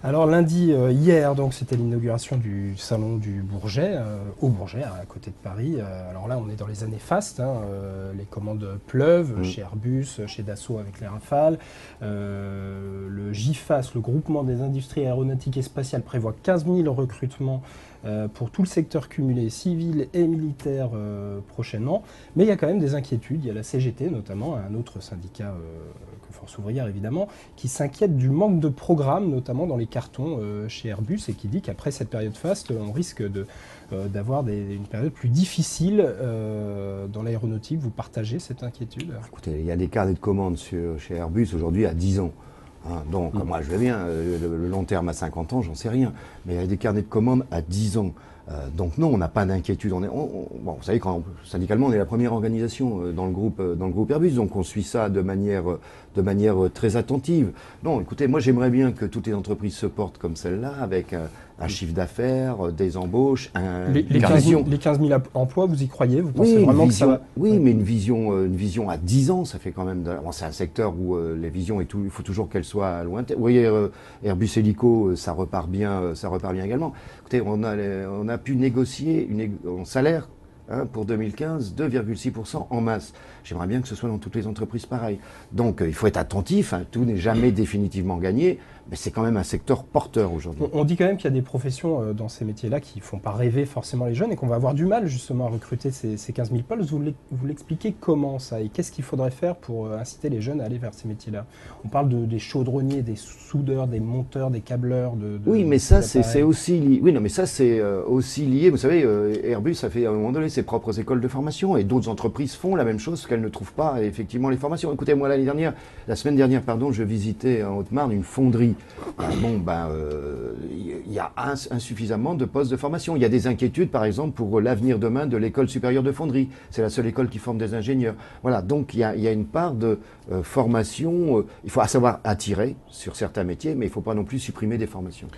Alors lundi, hier, donc c'était l'inauguration du salon du Bourget, au Bourget, à côté de Paris. Alors là, on est dans les années fastes, hein, les commandes pleuvent Mm. chez Airbus, chez Dassault avec les Rafales. Le GIFAS, le groupement des industries aéronautiques et spatiales, prévoit 15 000 recrutements pour tout le secteur cumulé civil et militaire prochainement. Mais il y a quand même des inquiétudes. Il y a la CGT notamment, un autre syndicat que Force ouvrière évidemment, qui s'inquiète du manque de programmes, notamment dans les cartons chez Airbus, et qui dit qu'après cette période faste, on risque d'avoir une période plus difficile dans l'aéronautique. Vous partagez cette inquiétude? Écoutez, il y a des carnets de commandes chez Airbus aujourd'hui à 10 ans. Donc, moi, je vais bien. Le long terme à 50 ans, j'en sais rien. Mais il y a des carnets de commandes à 10 ans. Donc, non, on n'a pas d'inquiétude. Bon, vous savez, syndicalement, on est la première organisation dans le groupe Airbus. Donc, on suit ça de manière très attentive. Non, écoutez, moi, j'aimerais bien que toutes les entreprises se portent comme celle-là, avec un chiffre d'affaires, des embauches, Les une 15 000, vision. les 15 000 emplois, vous y croyez? Vous Oui, pensez vraiment que ça va? oui, mais une vision à 10 ans, ça fait quand même. Bon, c'est un secteur où les visions et tout, il faut toujours qu'elles soient lointaines. Vous voyez, Airbus Hélico, ça repart bien également. Écoutez, on a pu négocier un salaire, hein, pour 2015, 2,6% en masse. J'aimerais bien que ce soit dans toutes les entreprises pareil. Donc, il faut être attentif. Hein, tout n'est jamais définitivement gagné, mais c'est quand même un secteur porteur aujourd'hui. On dit quand même qu'il y a des professions dans ces métiers-là qui ne font pas rêver forcément les jeunes et qu'on va avoir du mal justement à recruter ces 15 000 postes. Vous l'expliquez comment ça et qu'est-ce qu'il faudrait faire pour inciter les jeunes à aller vers ces métiers-là? On parle des chaudronniers, des soudeurs, des monteurs, des câbleurs. Oui, mais ça, c'est aussi lié. Oui, non, mais ça, c'est aussi lié. Vous savez, Airbus a fait à un moment donné ses propres écoles de formation et d'autres entreprises font la même chose qu'elles ne trouvent pas effectivement les formations. Écoutez, moi, la semaine dernière, pardon, je visitais en Haute-Marne une fonderie. Il y a insuffisamment de postes de formation. Il y a des inquiétudes, par exemple, pour l'avenir demain de l'école supérieure de fonderie. C'est la seule école qui forme des ingénieurs. Voilà, donc il y a une part de formation. Il faut savoir attirer sur certains métiers, mais il ne faut pas non plus supprimer des formations.